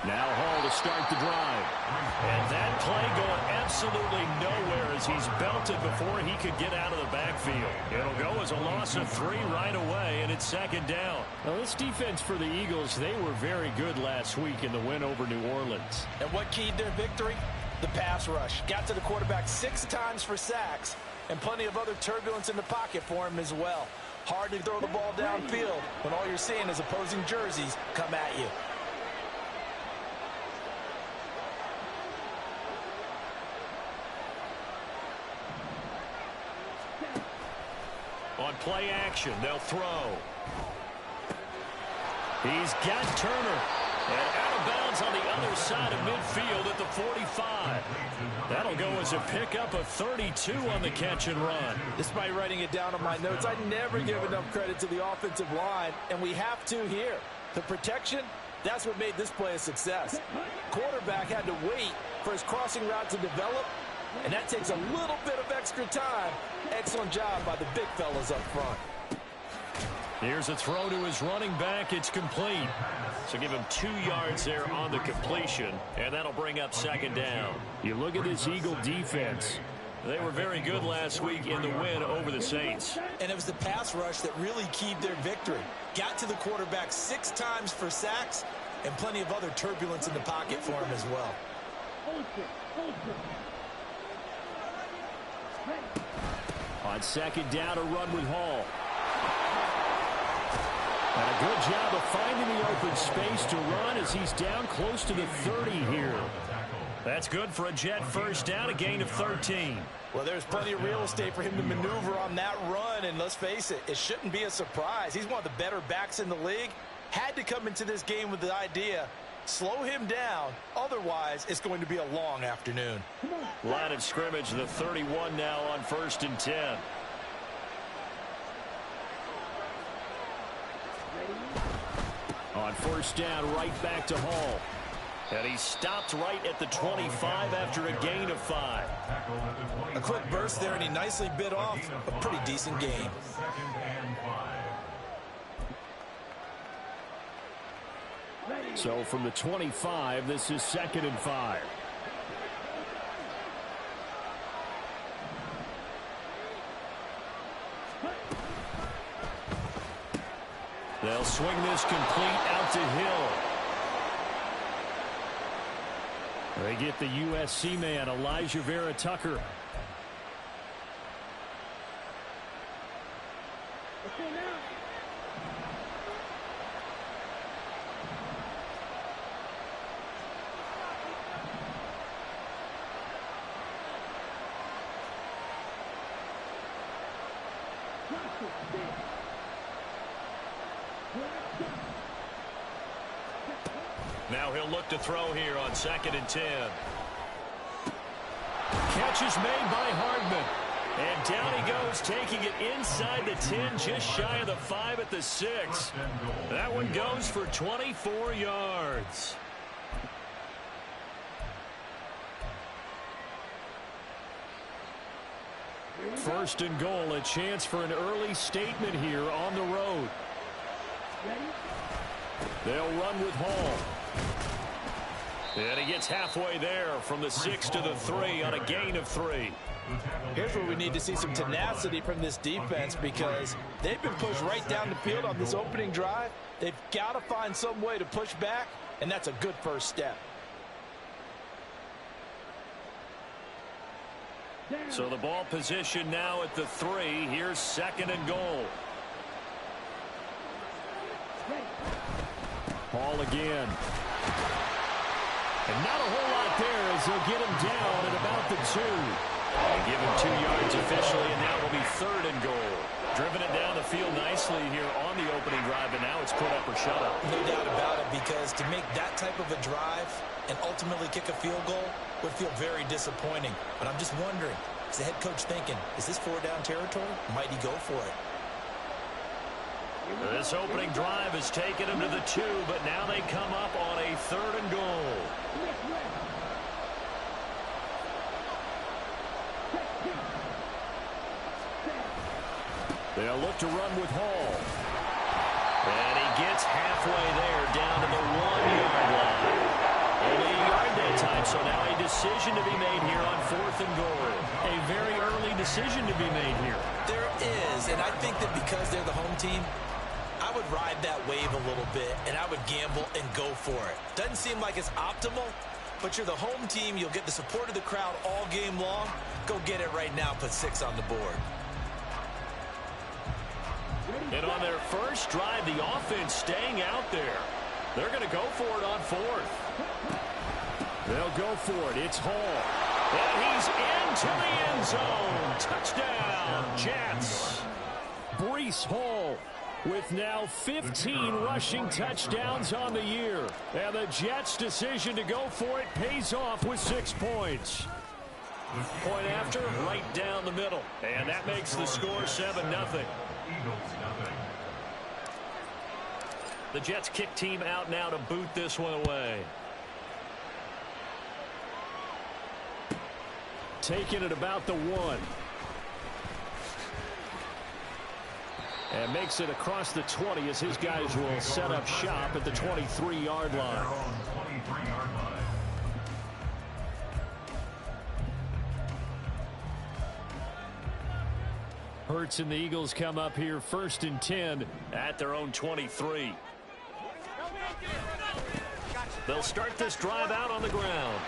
Now Hall to start the drive. And that play going absolutely nowhere as he's belted before he could get out of the backfield. It'll go as a loss of 3 right away, and it's second down. Now, this defense for the Eagles, they were very good last week in the win over New Orleans. And what keyed their victory? The pass rush. Got to the quarterback 6 times for sacks, and plenty of other turbulence in the pocket for him as well. Hard to throw the ball downfield when all you're seeing is opposing jerseys come at you. On play action, they'll throw. He's got Turner. And out of bounds on the other side of midfield at the 45. That'll go as a pickup of 32 on the catch and run. Despite writing it down on my notes, I never give enough credit to the offensive line, and we have to here. The protection, that's what made this play a success. Quarterback had to wait for his crossing route to develop, and that takes a little bit of extra time. Excellent job by the big fellas up front. Here's a throw to his running back. It's complete. So give him 2 yards there on the completion, and that'll bring up second down. You look at this Eagle defense. They were very good last week in the win over the Saints. And it was the pass rush that really keyed their victory. Got to the quarterback 6 times for sacks, and plenty of other turbulence in the pocket for him as well. On second down, a run with Hall. And a good job of finding the open space to run as he's down close to the 30 here. That's good for a Jet first down, a gain of 13. Well, there's plenty of real estate for him to maneuver on that run, and let's face it, it shouldn't be a surprise. He's one of the better backs in the league. Had to come into this game with the idea, slow him down, otherwise it's going to be a long afternoon. Line of scrimmage, the 31 now on 1st and 10. On first down, right back to Hall. And he stopped right at the 25 after a gain of 5. A quick burst there, and he nicely bit off a pretty decent gain. So from the 25, this is 2nd and 5. They'll swing this complete out to Hill. They get the USC man, Elijah Vera Tucker. Now he'll look to throw here on 2nd and 10. Catch is made by Hardman. And down he goes, taking it inside the 10, just shy of the 5 at the 6. That one goes for 24 yards. First and goal, a chance for an early statement here on the road. They'll run with Hall. And he gets halfway there from the 6 to the 3 on a gain of 3. Here's where we need to see some tenacity from this defense, because they've been pushed right down the field on this opening drive. They've got to find some way to push back, and that's a good first step. So the ball position now at the 3. Here's 2nd and goal. Hall again. And not a whole lot there as he'll get him down at about the 2. And give him 2 yards officially, and now it'll be 3rd and goal. Driven it down the field nicely here on the opening drive, and now it's put up or shut up. No doubt about it, because to make that type of a drive and ultimately kick a field goal would feel very disappointing. But I'm just wondering, is the head coach thinking, is this 4-down territory? Might he go for it? This opening drive has taken him to the 2, but now they come up on a 3rd and goal. They'll look to run with Hall. And he gets halfway there, down to the 1-yard line. Only a yard that time, so now a decision to be made here on 4th and goal. A very early decision to be made here. There is, and I think that because they're the home team, I would ride that wave a little bit, and I would gamble and go for it. Doesn't seem like it's optimal, but you're the home team. You'll get the support of the crowd all game long. Go get it right now. Put 6 on the board. And on their first drive, the offense staying out there. They're going to go for it on 4th. They'll go for it. It's Hall. And he's into the end zone. Touchdown, Jets. Breece Hall with now 15 rushing touchdowns on the year. And the Jets' decision to go for it pays off with 6 points. Point after, right down the middle. And that makes the score 7-0. The Jets kick team out now to boot this one away. Taking it about the 1. And makes it across the 20 as his guys will set up shop at the 23-yard line. Hurts and the Eagles come up here 1st and 10 at their own 23. They'll start this drive out on the ground.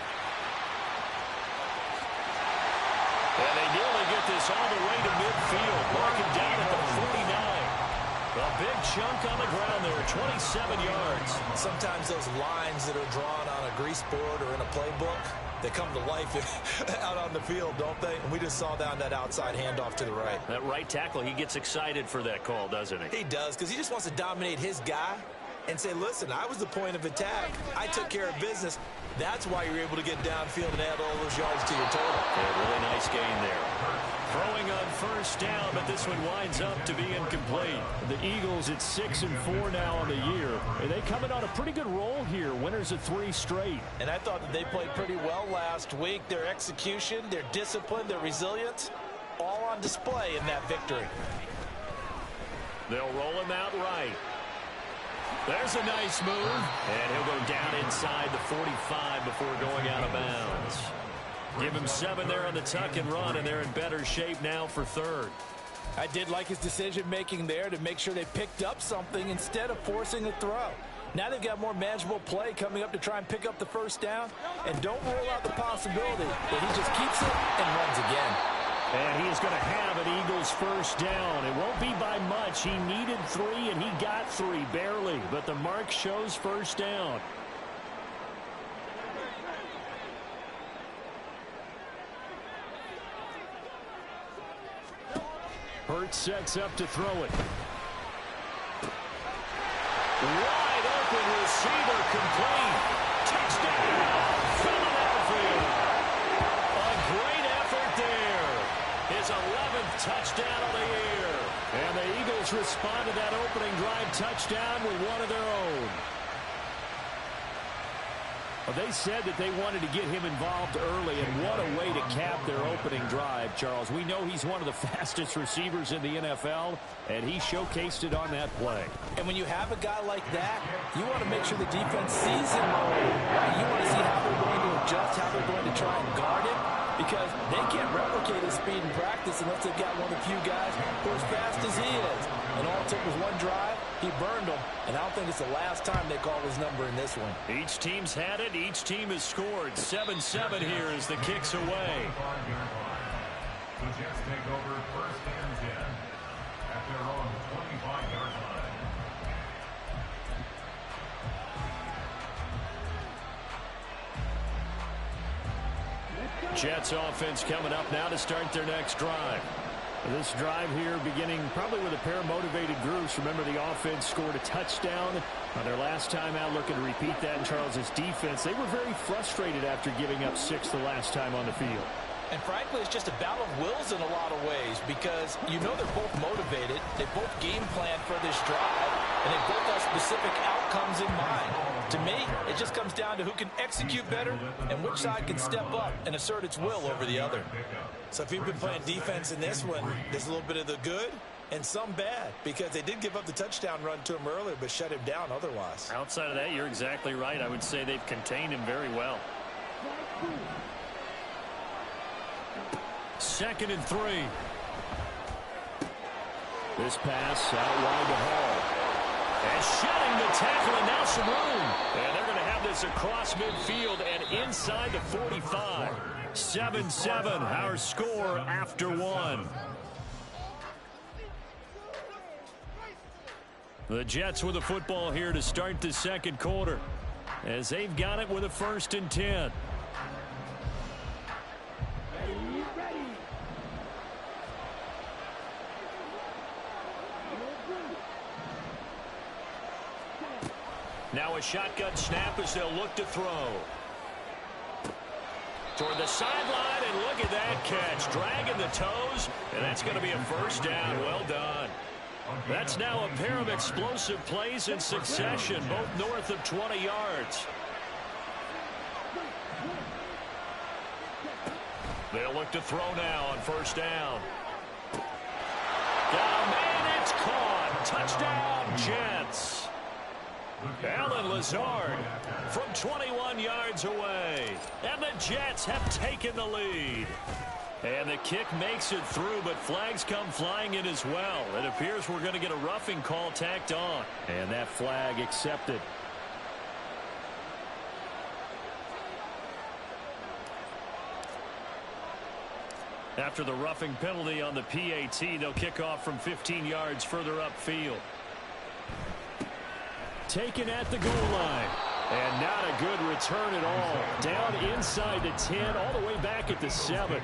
And they nearly get this all the way to midfield. Marking down at the 49. A big chunk on the ground there, 27 yards. Sometimes those lines that are drawn on a grease board or in a playbook, they come to life out on the field, don't they? And we just saw down that outside handoff to the right. That right tackle, he gets excited for that call, doesn't he? He does, because he just wants to dominate his guy and say, listen, I was the point of attack. I took care of business. That's why you're able to get downfield and add all those yards to your total. Yeah, really nice gain there. Throwing on first down, but this one winds up to be incomplete. The Eagles at 6-4 now on the year. And they come in on a pretty good roll here. Winners of 3 straight. And I thought that they played pretty well last week. Their execution, their discipline, their resilience, all on display in that victory. They'll roll him out right. There's a nice move. And he'll go down inside the 45 before going out of bounds. Give him 7 there on the tuck and run, and they're in better shape now for 3rd. I did like his decision-making there to make sure they picked up something instead of forcing a throw. Now they've got more manageable play coming up to try and pick up the first down, and don't rule out the possibility that he just keeps it and runs again. And he is going to have an Eagles first down. It won't be by much. He needed 3, and he got 3, barely. But the mark shows first down. Hurts sets up to throw it. Wide open receiver complete. Touchdown, Philadelphia. A great effort there. His 11th touchdown of the year. And the Eagles respond to that opening drive touchdown with one of their own. Well, they said that they wanted to get him involved early, and what a way to cap their opening drive, Charles. We know he's one of the fastest receivers in the NFL, and he showcased it on that play. And when you have a guy like that, you want to make sure the defense sees him early. Right? You want to see how they're going to adjust, how they're going to try and guard him, because they can't replicate his speed in practice unless they've got one of the few guys who are as fast as he is. And all it took was one drive. He burned them, and I don't think it's the last time they call his number in this one. Each team's had it. Each team has scored. 7-7 here as the kick's away. The Jets take over 1st and 10 at their own 25-yard line. Jets offense coming up now to start their next drive. This drive here beginning probably with a pair of motivated groups. Remember, the offense scored a touchdown on their last time out, looking to repeat that in Charles's defense. They were very frustrated after giving up 6 the last time on the field. And frankly, it's just a battle of wills in a lot of ways, because you know they're both motivated. They both game plan for this drive, and they both have specific outcomes in mind. To me, it just comes down to who can execute better and which side can step up and assert its will over the other. So if you've been playing defense in this one, there's a little bit of the good and some bad, because they did give up the touchdown run to him earlier, but shut him down otherwise. Outside of that, you're exactly right. I would say they've contained him very well. 2nd and 3. This pass out wide to Hall. And shedding the tackle, and now some room. And they're going to have this across midfield and inside the 45. 7-7, our score after 1. The Jets with the football here to start the second quarter, as they've got it with a 1st and 10. Now a shotgun snap as they'll look to throw. Toward the sideline, and look at that catch. Dragging the toes, and that's going to be a 1st down. Well done. That's now a pair of explosive plays in succession, both north of 20 yards. They'll look to throw now on 1st down. Got a man, it's caught. Touchdown, Jets. Alan Lazard from 21 yards away. And the Jets have taken the lead. And the kick makes it through, but flags come flying in as well. It appears we're going to get a roughing call tacked on. And that flag accepted. After the roughing penalty on the PAT, they'll kick off from 15 yards further upfield. Taken at the goal line. And not a good return at all. Down inside the 10, all the way back at the 7.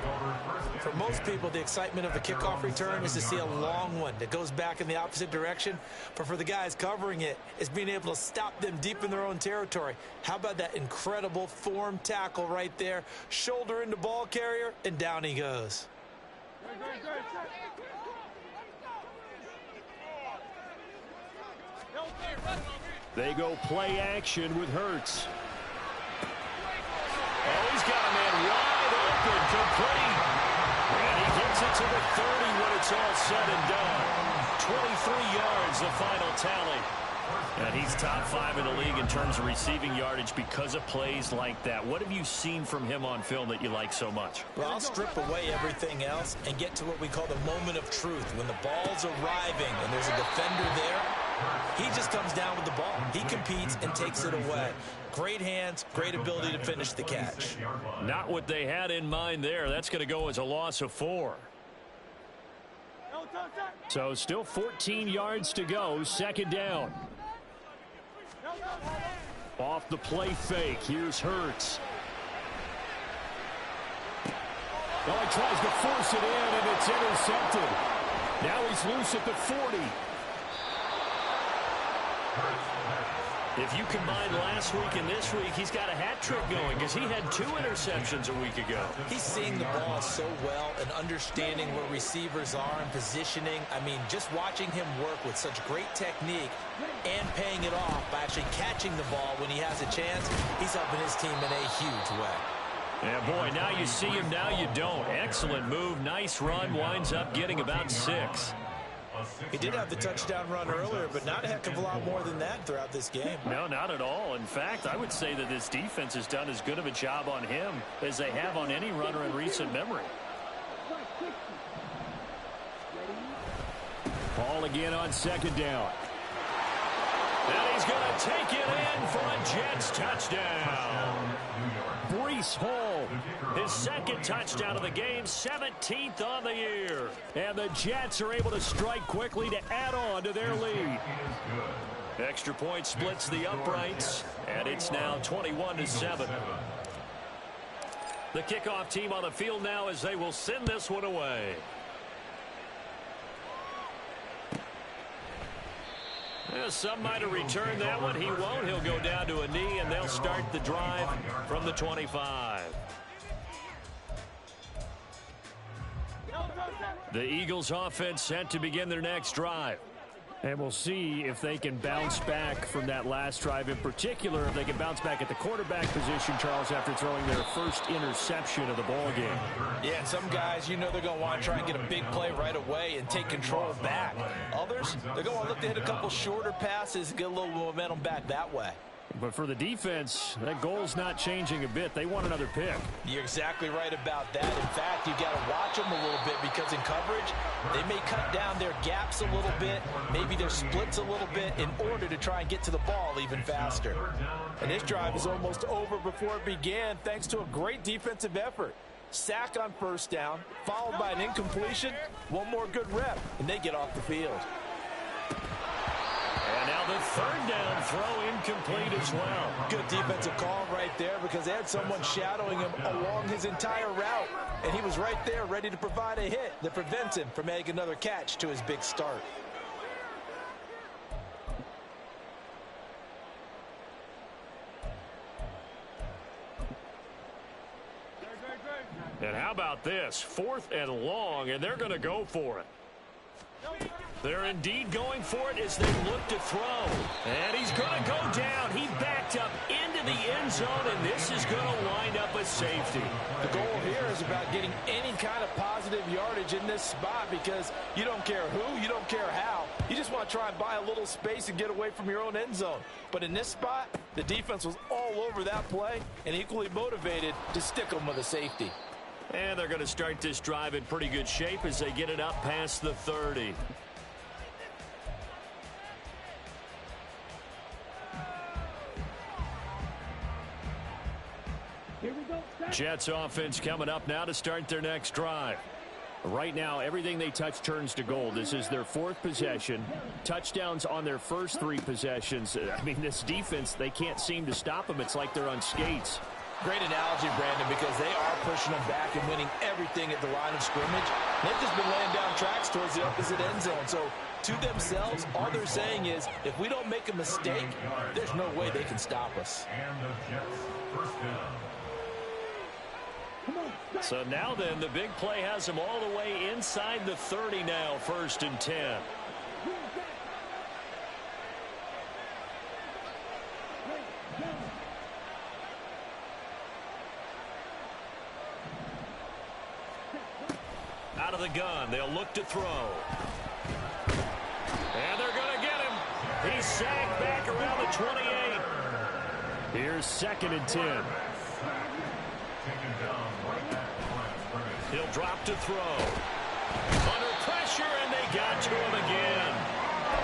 For most people, the excitement of the kickoff return is to see a long one that goes back in the opposite direction. But for the guys covering it, it's being able to stop them deep in their own territory. How about that incredible form tackle right there? Shoulder into ball carrier, and down he goes. They go play action with Hurts. Oh, he's got a man wide open, complete. And he gets it to the 30 when it's all said and done. 23 yards, the final tally. And he's top 5 in the league in terms of receiving yardage because of plays like that. What have you seen from him on film that you like so much? Well, I'll strip away everything else and get to what we call the moment of truth. When the ball's arriving and there's a defender there, he just comes down with the ball. He competes and takes it away. Great hands, great ability to finish the catch. Not what they had in mind there. That's going to go as a loss of 4. So still 14 yards to go. 2nd down. Off the play fake. Here's Hurts. Oh, he tries to force it in, and it's intercepted. Now he's loose at the 40. If you combine last week and this week, he's got a hat trick going because he had 2 interceptions a week ago. He's seeing the ball so well and understanding where receivers are and positioning. I mean, just watching him work with such great technique and paying it off by actually catching the ball when he has a chance, he's helping his team in a huge way. Yeah, boy, now you see him, now you don't. Excellent move, nice run, winds up getting about 6. He did have the touchdown run earlier, but not a heck of a lot more than that throughout this game. No, not at all. In fact, I would say that this defense has done as good of a job on him as they have on any runner in recent memory. Ball again on 2nd down. And he's going to take it in for a Jets touchdown. Breece Hall, his 2nd touchdown of the game, 17th on the year. And the Jets are able to strike quickly to add on to their lead. Extra point splits the uprights, and it's now 21-7. The kickoff team on the field now as they will send this one away. Yeah, some might have returned that one. He won't. He'll go down to a knee, and they'll start the drive from the 25. The Eagles offense set to begin their next drive. And we'll see if they can bounce back from that last drive, in particular, if they can bounce back at the quarterback position, Charles, after throwing their first interception of the ball game. Yeah, some guys, you know they're going to want to try and get a big play right away and take control back. Others, they're going to look to hit a couple shorter passes and get a little momentum back that way. But for the defense, that goal's not changing a bit. They want another pick. You're exactly right about that. In fact, you got to watch them a little bit because in coverage, they may cut down their gaps a little bit, maybe their splits a little bit in order to try and get to the ball even faster. And this drive is almost over before it began thanks to a great defensive effort. Sack on first down, followed by an incompletion, one more good rep, and they get off the field. And now the third down throw incomplete as well. Good defensive call right there because they had someone shadowing him along his entire route. And he was right there ready to provide a hit that prevents him from making another catch to his big start. And how about this? 4th and long, and they're going to go for it. They're indeed going for it as they look to throw. And he's going to go down. He backed up into the end zone, and this is going to wind up a safety. The goal here is about getting any kind of positive yardage in this spot because you don't care who, you don't care how. You just want to try and buy a little space and get away from your own end zone. But in this spot, the defense was all over that play and equally motivated to stick them with a safety. And they're going to start this drive in pretty good shape as they get it up past the 30. Jets offense coming up now to start their next drive. Right now, everything they touch turns to gold. This is their 4th possession. Touchdowns on their first 3 possessions. I mean, this defense, they can't seem to stop them. It's like they're on skates. Great analogy, Brandon, because they are pushing them back and winning everything at the line of scrimmage. They've just been laying down tracks towards the opposite end zone. So, to themselves, all they're saying is, if we don't make a mistake, there's no way they can stop us. And the Jets first down. So now then, the big play has them all the way inside the 30 now, 1st and 10. Out of the gun, they'll look to throw. And they're going to get him. He's sagged back around the 28. Here's 2nd and 10. He'll drop to throw. Under pressure, and they got to him again.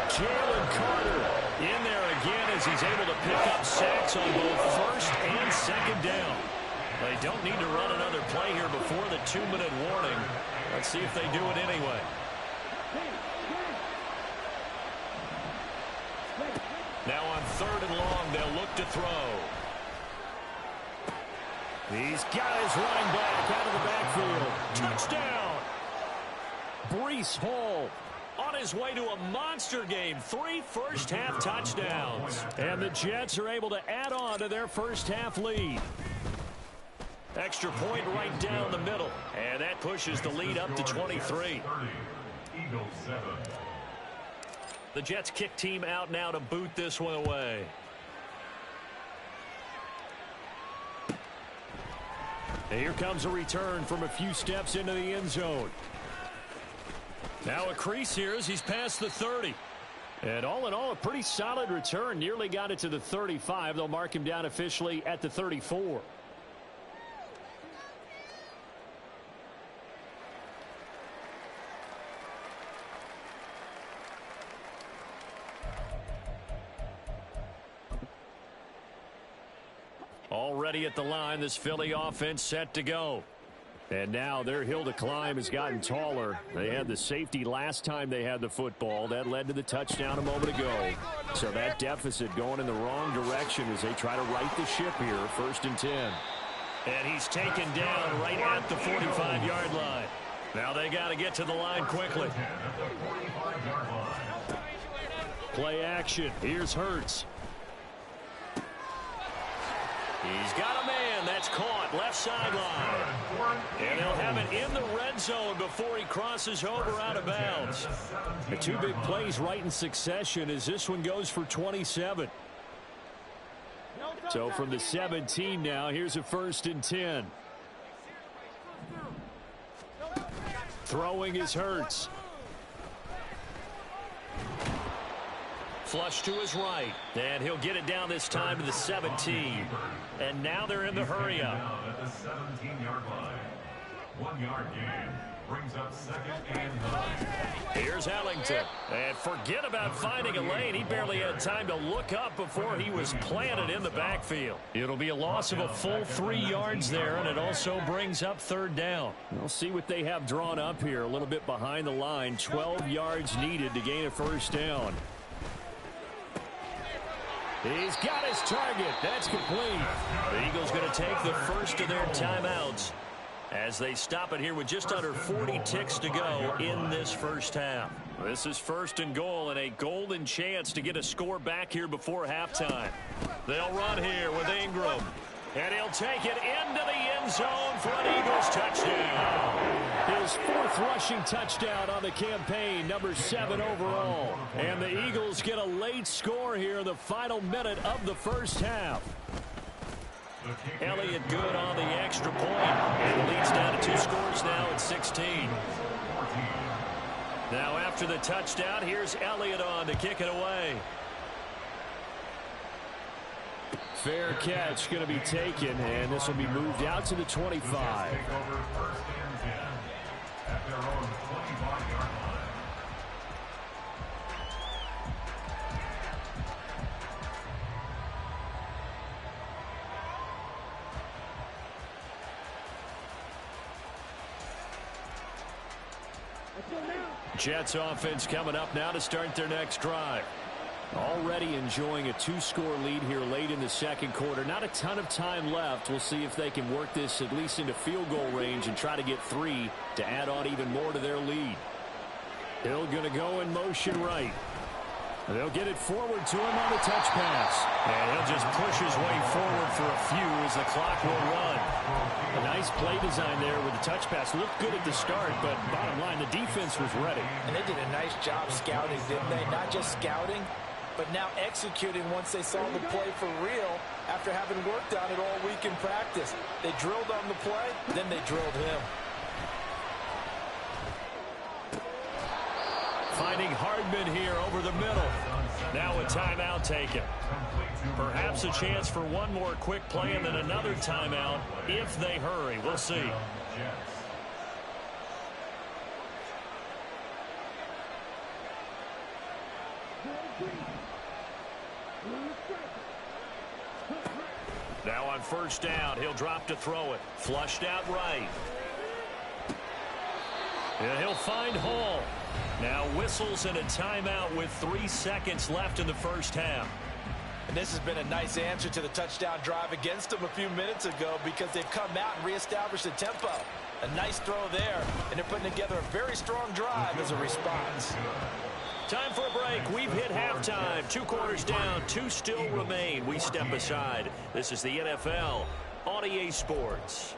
Jalen Carter in there again as he's able to pick up sacks on both 1st and 2nd down. They don't need to run another play here before the 2-minute warning. Let's see if they do it anyway. Now on 3rd and long, they'll look to throw. These guys running back out of the backfield. Touchdown! Breece Hall on his way to a monster game. 3 first-half touchdowns. And the Jets are able to add on to their first-half lead. Extra point right down the middle. And that pushes the lead up to 23. Eagles 7. The Jets kick team out now to boot this one away. And here comes a return from a few steps into the end zone. Now a crease here as he's past the 30. And all in all, a pretty solid return. Nearly got it to the 35. They'll mark him down officially at the 34. Already at the line, this Philly offense set to go. And now their hill to climb has gotten taller. They had the safety last time they had the football. That led to the touchdown a moment ago. So that deficit going in the wrong direction as they try to right the ship here. 1st and 10. And he's taken down right at the 45-yard line. Now they got to get to the line quickly. Play action. Here's Hurts. He's got a man. That's caught. Left sideline. And they'll have it in the red zone before he crosses over out of bounds. The two big plays right in succession as this one goes for 27. So from the 17 now, here's a 1st and 10. Throwing is Hurts. Flush to his right. And he'll get it down this time to the 17. And now they're in the hurry up. At the 17-yard line. 1 yard gain. Brings up 2nd and 9. Here's Ellington. And forget about finding a lane. He barely had time to look up before he was planted in the backfield. It'll be a loss of a full 3 yards there, and it also brings up 3rd down. We'll see what they have drawn up here. A little bit behind the line. 12 yards needed to gain a 1st down. He's got his target. That's complete. The Eagles going to take the first of their timeouts as they stop it here with just under 40 ticks to go in this first half. This is 1st and goal and a golden chance to get a score back here before halftime. They'll run here with Ingram. And he'll take it into the end zone for an Eagles touchdown. His 4th rushing touchdown on the campaign, number 7 overall. And the Eagles get a late score here in the final minute of the first half. Elliott good on the extra point. And it leads down to 2 scores now at 16. Now after the touchdown, here's Elliott on to kick it away. Fair catch going to be taken, and this will be moved out to the 25. Take over 1st and 10 at their own 25-yard line. Jets offense coming up now to start their next drive. Already enjoying a 2-score lead here late in the 2nd quarter. Not a ton of time left. We'll see if they can work this at least into field goal range and try to get 3 to add on even more to their lead. Hill going to go in motion right. They'll get it forward to him on the touch pass. And he'll just push his way forward for a few as the clock will run. A nice play design there with the touch pass. Looked good at the start, but bottom line, the defense was ready. And they did a nice job scouting, didn't they? Not just scouting, but now executing once they saw the play for real after having worked on it all week in practice. They drilled on the play, then they drilled him. Finding Hardman here over the middle. Now a timeout taken. Perhaps a chance for one more quick play and then another timeout if they hurry. We'll see. Now on 1st down, he'll drop to throw it. Flushed out right. And he'll find Hall. Now whistles and a timeout with 3 seconds left in the first half. And this has been a nice answer to the touchdown drive against them a few minutes ago because they've come out and reestablished the tempo. A nice throw there, and they're putting together a very strong drive as a response. Time for a break. We've hit halftime. 2 quarters down, 2 still remain. We step aside. This is the NFL on EA Sports.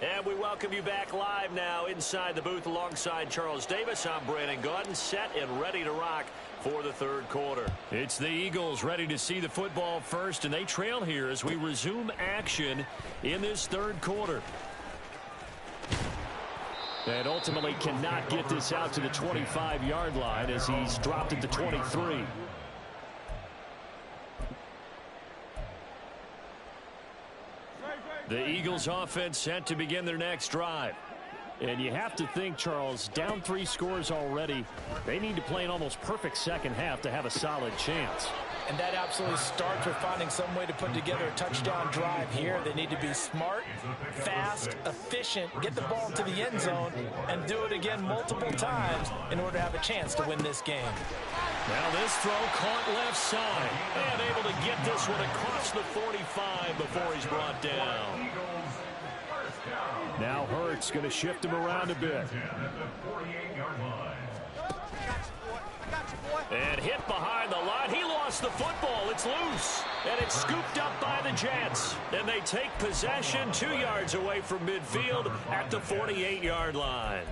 And we welcome you back live now inside the booth alongside Charles Davis. I'm Brandon Gaudin, set and ready to rock for the 3rd quarter. It's the Eagles ready to see the football first, and they trail here as we resume action in this 3rd quarter. And ultimately cannot get this out to the 25-yard line as he's dropped at the 23. The Eagles offense set to begin their next drive. And you have to think, Charles, down 3 scores already. They need to play an almost perfect second half to have a solid chance. And that absolutely starts with finding some way to put together a touchdown drive here. They need to be smart, fast, efficient, get the ball into the end zone, and do it again multiple times in order to have a chance to win this game. Now this throw caught left side. And able to get this one across the 45 before he's brought down. Now Hurts going to shift him around a bit. And hit behind the line. He lost the football. It's loose. And it's scooped up by the Jets. And they take possession 2 yards away from midfield at the 48-yard line.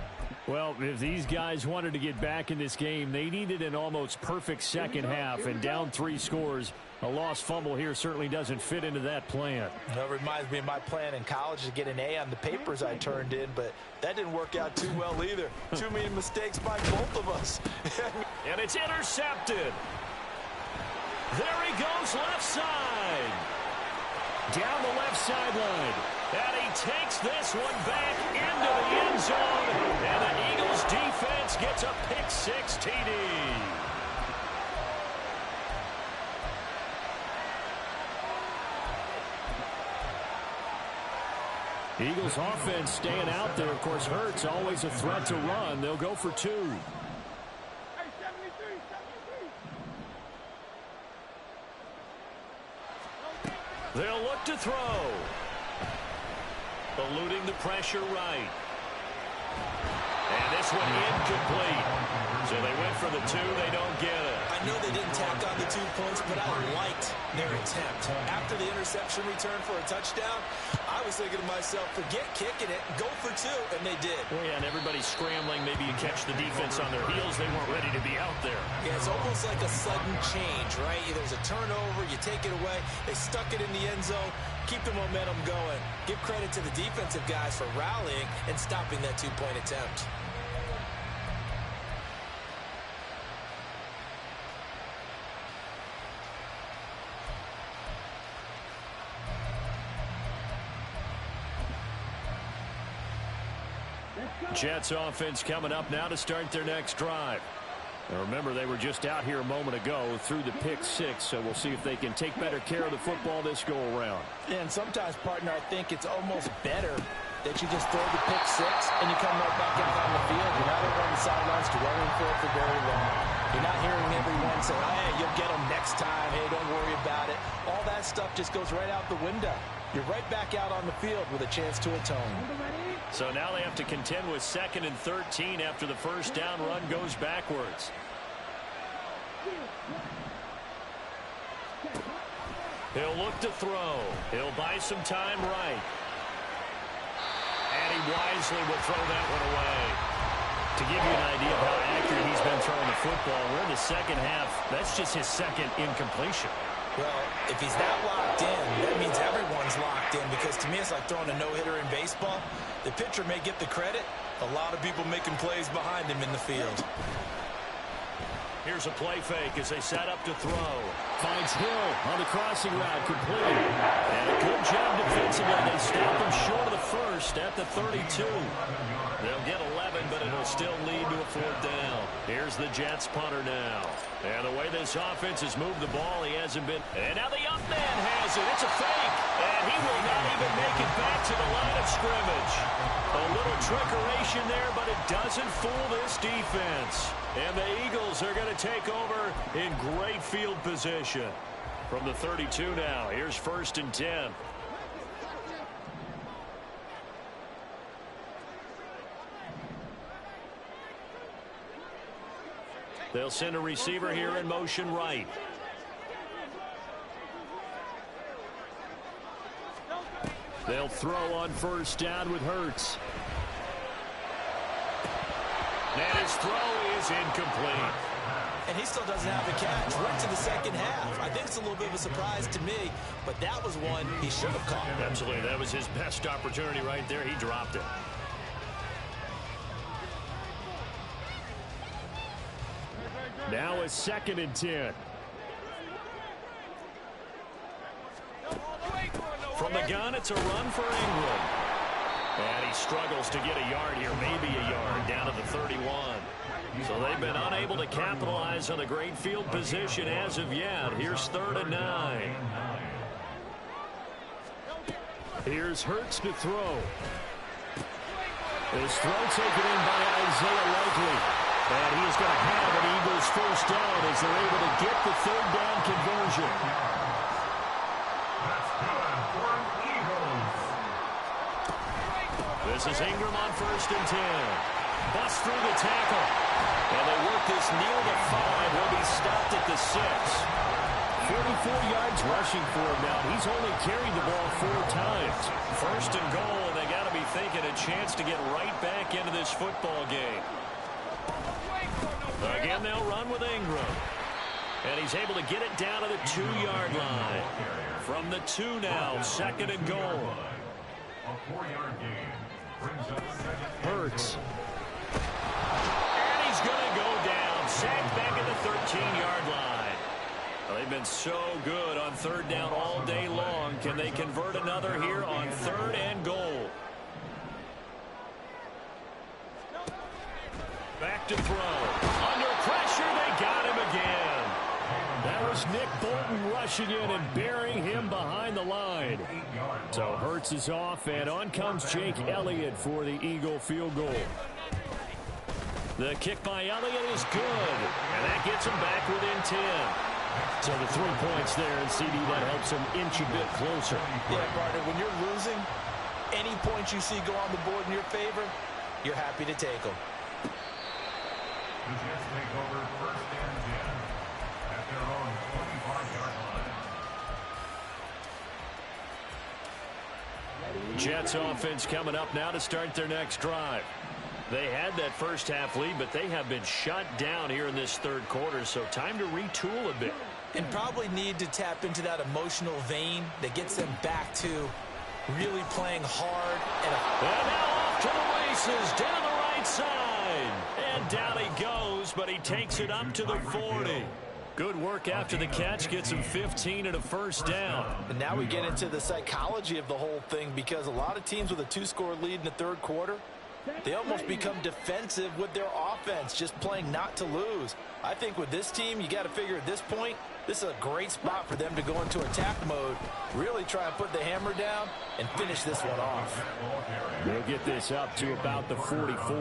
Well, if these guys wanted to get back in this game, they needed an almost perfect second half. And down 3 scores, a lost fumble here certainly doesn't fit into that plan. It reminds me of my plan in college to get an A on the papers I turned in, but that didn't work out too well either. Too many mistakes by both of us. And it's intercepted. There he goes, left side. Down the left sideline. And he takes this one back into the end zone. And the Eagles defense gets a pick-6 TD. Eagles offense staying out there. Of course, Hurts always a threat to run. They'll go for 2. They'll look to throw. Eluding the pressure right. And this one incomplete. So they went for the 2. They don't get it. I know they didn't tack on the 2 points, but I liked their attempt. After the interception return for a touchdown, I was thinking to myself, forget kicking it, go for 2, and they did. Well, yeah, and everybody's scrambling. Maybe you catch the defense on their heels. They weren't ready to be out there. Yeah, it's almost like a sudden change, right? There's a turnover, you take it away, they stuck it in the end zone, keep the momentum going. Give credit to the defensive guys for rallying and stopping that 2-point attempt. Jets offense coming up now to start their next drive. Now remember, they were just out here a moment ago through the pick-6, so we'll see if they can take better care of the football this go-around. And sometimes, partner, I think it's almost better that you just throw the pick-6 and you come right back out on the field. You're not over on the sidelines dwelling for it for very long. You're not hearing everyone say, hey, you'll get them next time. Hey, don't worry about it. All that stuff just goes right out the window. You're right back out on the field with a chance to atone. So now they have to contend with 2nd and 13 after the first down run goes backwards. He'll look to throw. He'll buy some time right. And he wisely will throw that one away. To give you an idea of how accurate he's been throwing the football, we're in the second half. That's just his 2nd incompletion. Well, if he's that locked in, that means everyone's locked in, because to me it's like throwing a no-hitter in baseball. The pitcher may get the credit. A lot of people making plays behind him in the field. Here's a play fake as they set up to throw. Finds Hill on the crossing route, complete. And a good job defensively. They stop him short of the first at the 32. They'll get 11, but it'll still lead to a 4th down. Here's the Jets punter now. And the way this offense has moved the ball, he hasn't been. And now the up man has it. It's a fake. And he will not even make it back to the line of scrimmage. A little trickeration there, but it doesn't fool this defense. And the Eagles are going to take over in great field position. From the 32 now, here's 1st and 10. They'll send a receiver here in motion right. They'll throw on 1st down with Hurts. And his throw is incomplete. And he still doesn't have the catch. Right to the second half. I think it's a little bit of a surprise to me, but that was one he should have caught. Absolutely. That was his best opportunity right there. He dropped it. Now a 2nd and 10. From the gun, it's a run for Ingram. And he struggles to get a yard here, maybe a yard, down to the 31. So they've been unable to capitalize on the great field position as of yet. Here's 3rd and 9. Here's Hurts to throw. His throw taken in by Isaiah Likely. And he is going to have an Eagles 1st down as they're able to get the 3rd down conversion. That's good for Eagles. This is Ingram on 1st and 10. Busts through the tackle. And they work this kneel to 5. He'll be stopped at the 6. 44 yards rushing for him now. He's only carried the ball 4 times. First and goal, and they got to be thinking a chance to get right back into this football game. Again, they'll run with Ingram. And he's able to get it down to the 2-yard line. From the 2 now, second and goal. A 4-yard gain brings up second. Hurts. And he's going to go down. Sacked back at the 13-yard line. Well, they've been so good on third down all day long. Can they convert another here on third and goal? Back to throw. Under pressure, they got him again. That was Nick Bolton rushing in and burying him behind the line. So Hurts is off, and on comes Jake Elliott for the Eagle field goal. The kick by Elliott is good, and that gets him back within 10. So the 3 points there, and CD, that helps him inch a bit closer. Yeah, partner, when you're losing, any points you see go on the board in your favor, you're happy to take them. The Jets take over first and 10 at their own 25-yard line. Jets offense coming up now to start their next drive. They had that first half lead, but they have been shut down here in this third quarter, so time to retool a bit. And probably need to tap into that emotional vein that gets them back to really playing hard. And now off to the races, down the right side. And down he goes, but he takes it up to the 40. Good work after the catch, gets him 15 and a first down. And now we get into the psychology of the whole thing, because a lot of teams with a 2-score lead in the third quarter, they almost become defensive with their offense, just playing not to lose. I think with this team, you got to figure at this point, this is a great spot for them to go into attack mode, really try and put the hammer down and finish this one off. They'll get this up to about the 44. 4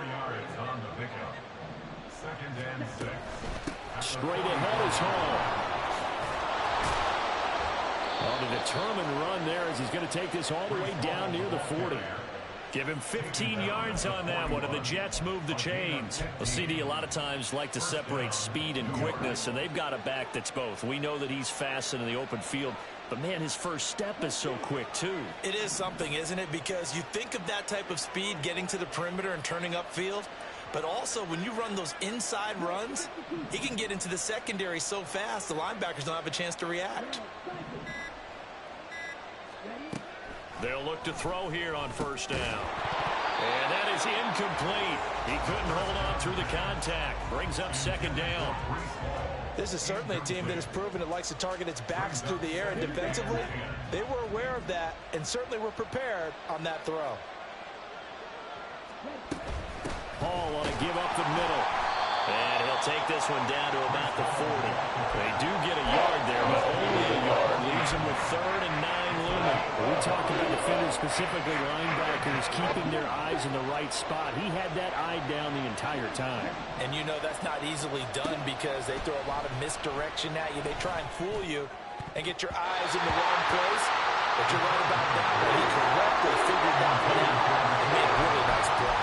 yards on the pickup. Second and 6. Straight ahead is Hall. On a determined run there as he's going to take this all the way down near the 40. Give him 15 yards on that one, and the Jets move the chains. Well, CD a lot of times like to separate speed and quickness, and they've got a back that's both. We know that he's fast in the open field, but, man, his first step is so quick, too. It is something, isn't it? Because you think of that type of speed getting to the perimeter and turning upfield, but also when you run those inside runs, he can get into the secondary so fast the linebackers don't have a chance to react. They'll look to throw here on first down. And that is incomplete. He couldn't hold on through the contact. Brings up second down. This is certainly a team that has proven it likes to target its backs through the air, and defensively, they were aware of that and certainly were prepared on that throw. Hall want to give up the middle. And he'll take this one down to about the 40. They do get a yard there, but only a yard. Leaves them with 3rd and 9 looming. We talked about defenders, specifically linebackers, keeping their eyes in the right spot. He had that eye down the entire time. And you know that's not easily done because they throw a lot of misdirection at you. They try and fool you and get your eyes in the wrong place. But you're right about that. He correctly figured that one out and made a really nice play.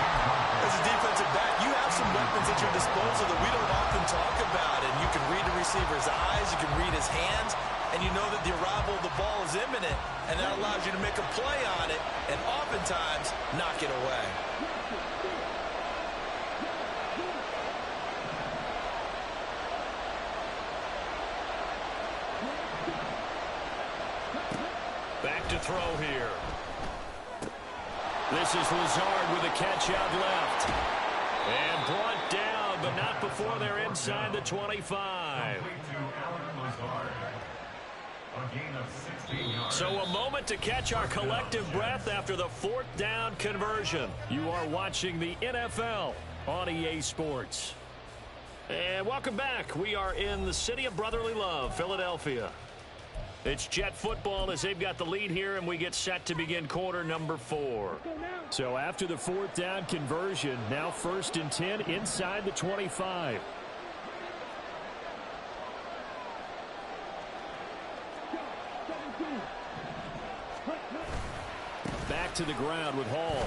As a defensive back, you have some weapons at your disposal that we don't often talk about. And you can read the receiver's eyes, you can read his hands, and you know that the arrival of the ball is imminent, and that allows you to make a play on it and oftentimes knock it away. Back to throw here. This is Lazard with a catch out left. And brought down, but not before they're inside the 25. So a moment to catch our collective breath after the 4th down conversion. You are watching the NFL on EA Sports. And welcome back. We are in the city of brotherly love, Philadelphia. It's Jet football as they've got the lead here, and we get set to begin quarter number 4. So after the 4th down conversion, now 1st and 10 inside the 25. Back to the ground with Hall.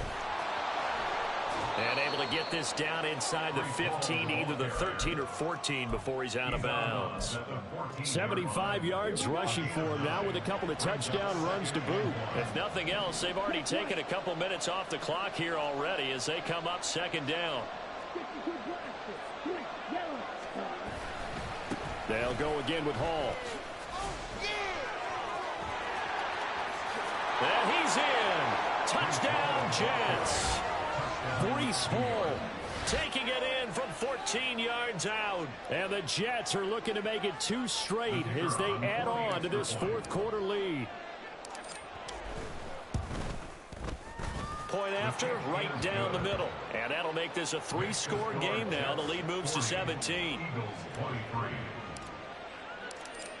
And able to get this down inside the 15, either the 13 or 14 before he's out of bounds. 75 yards rushing for him now with a couple of touchdown runs to boot. If nothing else, they've already taken a couple minutes off the clock here already as they come up second down. They'll go again with Hall. And he's in. Touchdown, Jets. Breece Hall taking it in from 14 yards out. And the Jets are looking to make it 2 straight as they add on to this fourth quarter lead. Point after, right down the middle. And that'll make this a 3-score game now. The lead moves to 17.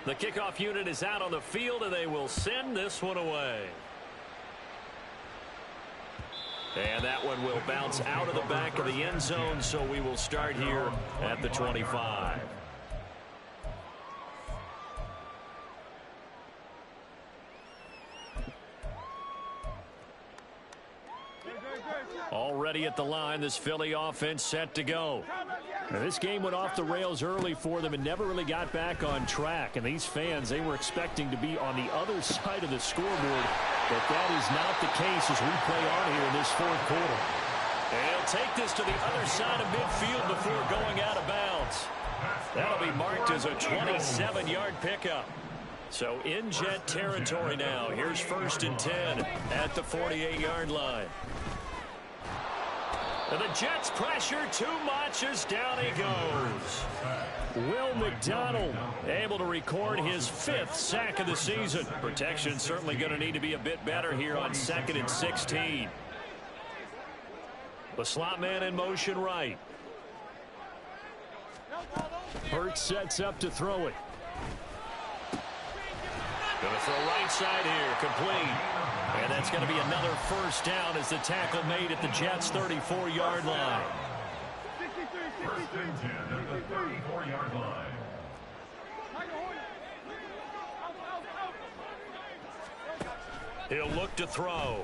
The kickoff unit is out on the field, and they will send this one away. And that one will bounce out of the back of the end zone, so we will start here at the 25. Already at the line, this Philly offense set to go. Now, this game went off the rails early for them and never really got back on track. And these fans, they were expecting to be on the other side of the scoreboard. But that is not the case as we play on here in this fourth quarter. And he'll take this to the other side of midfield before going out of bounds. That'll be marked as a 27-yard pickup. So in Jet territory now. Here's 1st and 10 at the 48-yard line. And the Jets pressure too much as down he goes. Will McDonald able to record his 5th sack of the season. Protection certainly going to need to be a bit better here on 2nd and 16. The slot man in motion right. Hurts sets up to throw it. Going to throw right side here, complete. And that's going to be another 1st down as the tackle made at the Jets' 34-yard line. 1st and 10 at the 34-yard line. He'll look to throw.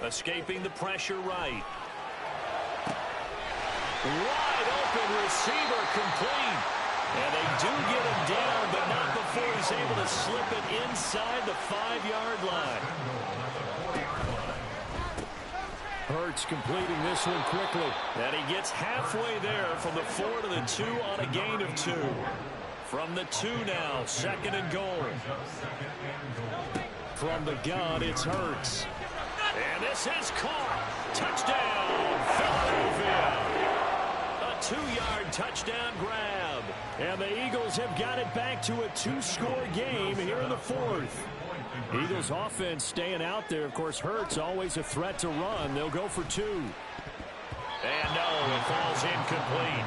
Escaping the pressure right. Wide open receiver, complete. And they do get him down, but not before he's able to slip it inside the 5-yard line. Hurts completing this one quickly. And he gets halfway there from the 4 to the 2 on a gain of 2. From the 2 now, 2nd and goal. From the gun, it's Hurts. And this is caught. Touchdown, Philadelphia. A 2-yard touchdown grab. And the Eagles have got it back to a 2-score game here in the 4th. Eagles offense staying out there. Of course, Hurts always a threat to run. They'll go for 2. And no, it falls incomplete.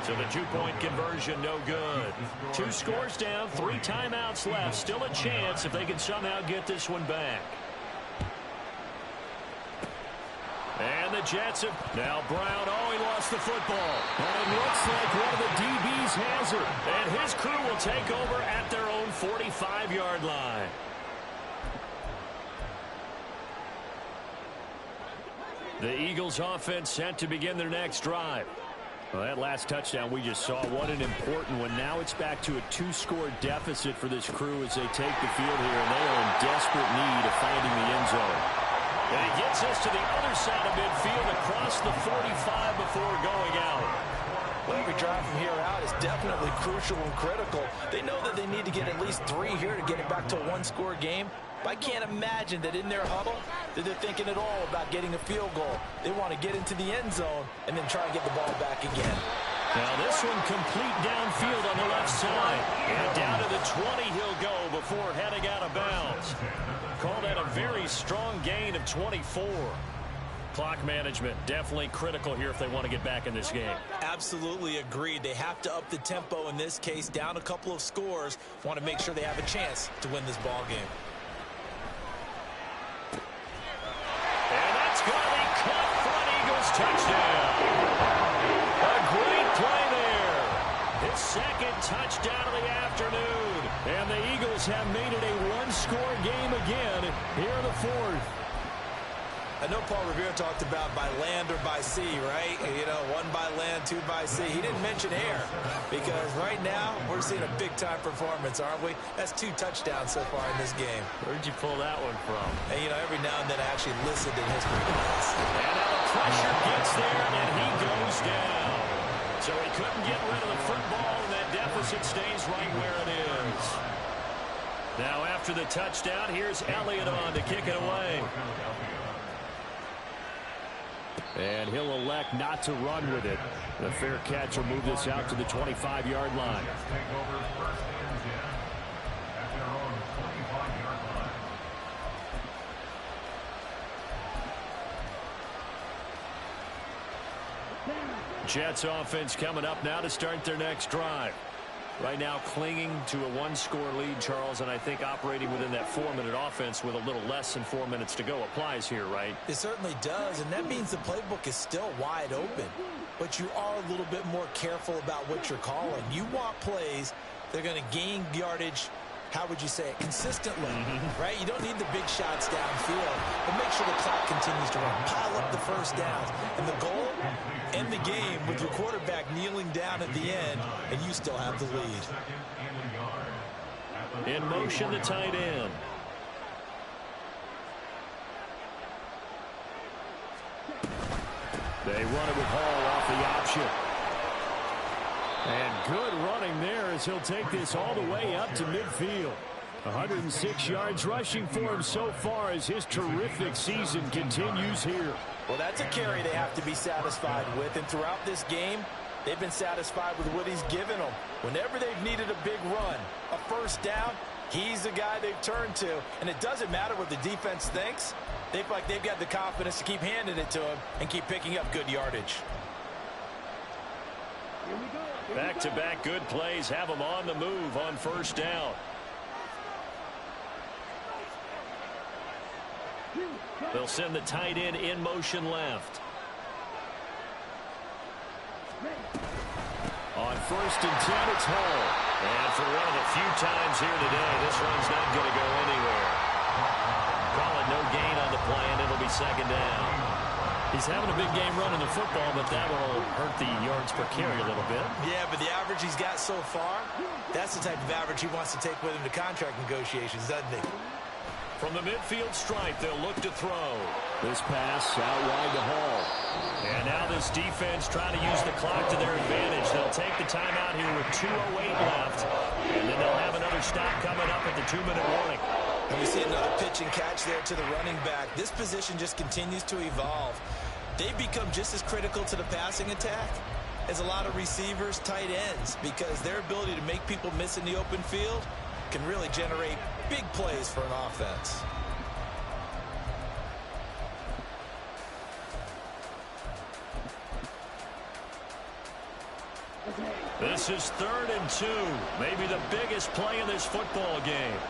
So the 2-point conversion, no good. 2 scores down, 3 timeouts left. Still a chance if they can somehow get this one back. And the Jets have... Now Brown, he lost the football. And it looks like one of the DBs has it. And his crew will take over at their own 45-yard line. The Eagles offense set to begin their next drive. Well, that last touchdown we just saw, what an important one. Now it's back to a 2-score deficit for this crew as they take the field here, and they are in desperate need of finding the end zone. And he gets us to the other side of midfield across the 45 before going out. Well, every drive from here out is definitely crucial and critical. They know that they need to get at least 3 here to get it back to a 1-score game. But I can't imagine that in their huddle that they're thinking at all about getting a field goal. They want to get into the end zone and then try and get the ball back again. Now this one complete downfield on the left side. And down to the 20 he'll go before heading out of bounds. Call that a very strong gain of 24. Clock management definitely critical here if they want to get back in this game. Absolutely agreed. They have to up the tempo in this case. Down a couple of scores. Want to make sure they have a chance to win this ball game. And that's going to be caught for an Eagles touchdown. A great play there. His 2nd touchdown of the afternoon. And the Eagles have made it a 1-score game again here in the 4th. I know Paul Revere talked about by land or by sea, right? You know, one by land, two by sea. He didn't mention air because right now we're seeing a big-time performance, aren't we? That's 2 touchdowns so far in this game. Where'd you pull that one from? And, you know, every now and then I actually listened in history class. And now the pressure gets there, and he goes down. So he couldn't get rid of the football, and that deficit stays right where it is. Now after the touchdown, here's Elliott on to kick it away. And he'll elect not to run with it. The fair catch will move this out to the 25-yard line. Jets offense coming up now to start their next drive. Right now clinging to a 1-score lead, Charles, and I think operating within that 4-minute offense with a little less than 4 minutes to go applies here, right? It certainly does, and that means the playbook is still wide open. But you are a little bit more careful about what you're calling. You want plays that are going to gain yardage, how would you say it, consistently, right? You don't need the big shots downfield, but make sure the clock continues to run. Pile up the first downs. And the goal, end the game with your quarterback kneeling down at the end, and you still have the lead. In motion, the tight end. They run it with Hall off the option. And good running there as he'll take this all the way up to midfield. 106 yards rushing for him so far as his terrific season continues here. Well, that's a carry they have to be satisfied with. And throughout this game, they've been satisfied with what he's given them. Whenever they've needed a big run, a first down, he's the guy they've turned to. And it doesn't matter what the defense thinks. They feel like they've got the confidence to keep handing it to him and keep picking up good yardage. Back-to-back good plays have them on the move on first down. They'll send the tight end in motion left. On 1st and 10, it's Hall. And for one of the few times here today, this run's not going to go anywhere. Call it no gain on the play, and it'll be 2nd down. He's having a big game running the football, but that will hurt the yards per carry a little bit. Yeah, but the average he's got so far, that's the type of average he wants to take with him to contract negotiations, doesn't he? From the midfield stripe, they'll look to throw. This pass out wide to Hall. And now this defense trying to use the clock to their advantage. They'll take the timeout here with 2:08 left. And then they'll have another stop coming up at the 2-minute warning. And we see another pitch and catch there to the running back. This position just continues to evolve. They become just as critical to the passing attack as a lot of receivers, tight ends, because their ability to make people miss in the open field can really generate big plays for an offense. This is 3rd and 2, maybe the biggest play in this football game.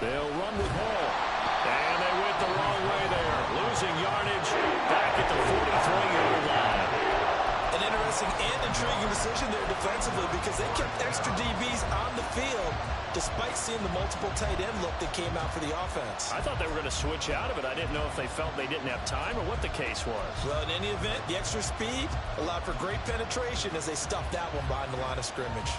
They'll run with Hall. And they went the wrong way there. Losing yardage back at the 43-yard line. An interesting and intriguing decision there defensively because they kept extra DBs on the field despite seeing the multiple tight end look that came out for the offense. I thought they were going to switch out of it. I didn't know if they felt they didn't have time or what the case was. Well, in any event, the extra speed allowed for great penetration as they stuffed that one behind the line of scrimmage.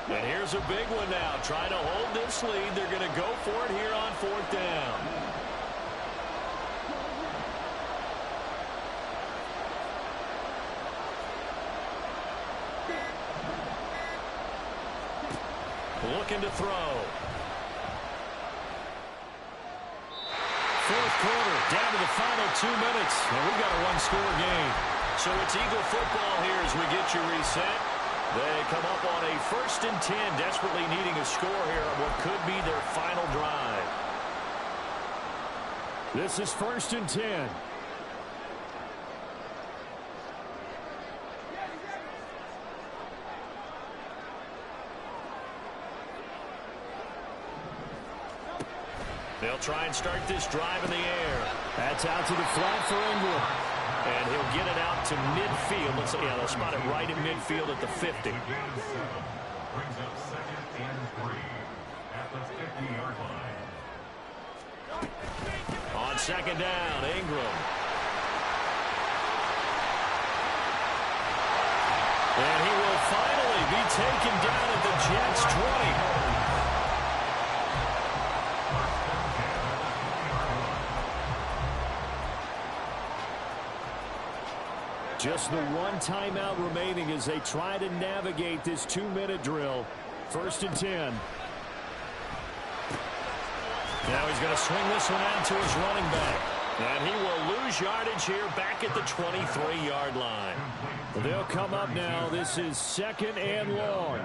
And here's a big one now. Trying to hold this lead. They're going to go for it here on 4th down. Looking to throw. 4th quarter, down to the final 2 minutes. And we've got a 1-score game. So it's Eagle football here as we get you reset. They come up on a 1st and 10, desperately needing a score here on what could be their final drive. This is 1st and 10. They'll try and start this drive in the air. That's out to the flat for Ingram. And he'll get it out to midfield. Let's say, yeah, they'll spot it right at midfield at the 50. Brings up 2nd and 3 at the 50-yard line. On 2nd down, Ingram. And he will finally be taken down at the Jets' 20. Just the one timeout remaining as they try to navigate this 2-minute drill. 1st and 10. Now he's going to swing this one out to his running back. And he will lose yardage here back at the 23-yard line. They'll come up now. This is 2nd and long.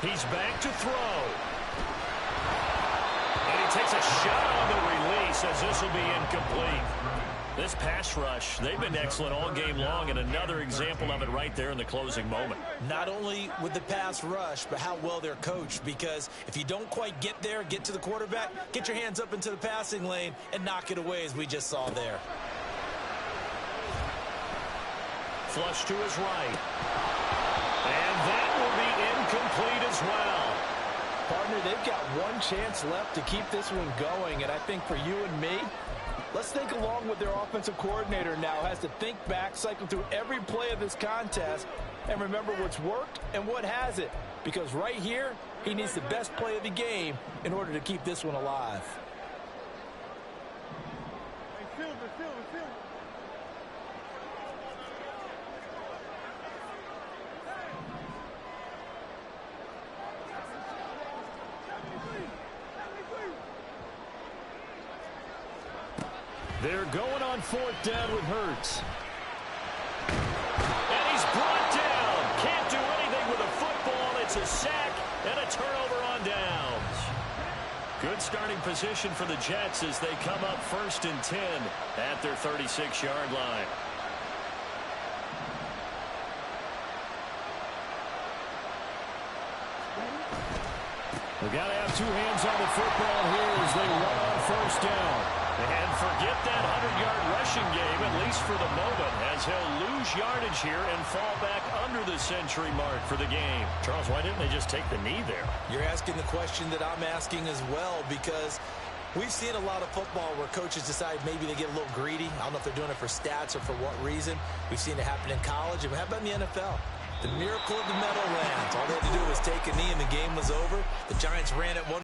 He's back to throw. And he takes a shot on the release as this will be incomplete. This pass rush, they've been excellent all game long, and another example of it right there in the closing moment. Not only with the pass rush, but how well they're coached, because if you don't quite get there, get to the quarterback, get your hands up into the passing lane and knock it away, as we just saw there. Flush to his right. And that will be incomplete as well. Partner, they've got one chance left to keep this one going, and I think for you and me, let's think along with their offensive coordinator now. Has to think back, cycle through every play of this contest, and remember what's worked and what hasn't. Because right here, he needs the best play of the game in order to keep this one alive. They're going on 4th down with Hurts. And he's brought down. Can't do anything with a football. It's a sack and a turnover on downs. Good starting position for the Jets as they come up 1st and 10 at their 36-yard line. They've got to have 2 hands on the football here as they run on 1st down. And forget that 100-yard rushing game, at least for the moment, as he'll lose yardage here and fall back under the century mark for the game. Charles, why didn't they just take the knee there? You're asking the question that I'm asking as well, because we've seen a lot of football where coaches decide maybe they get a little greedy. I don't know if they're doing it for stats or for what reason. We've seen it happen in college. And how about in the NFL? The miracle of the Meadowlands. All they had to do was take a knee and the game was over. The Giants ran at one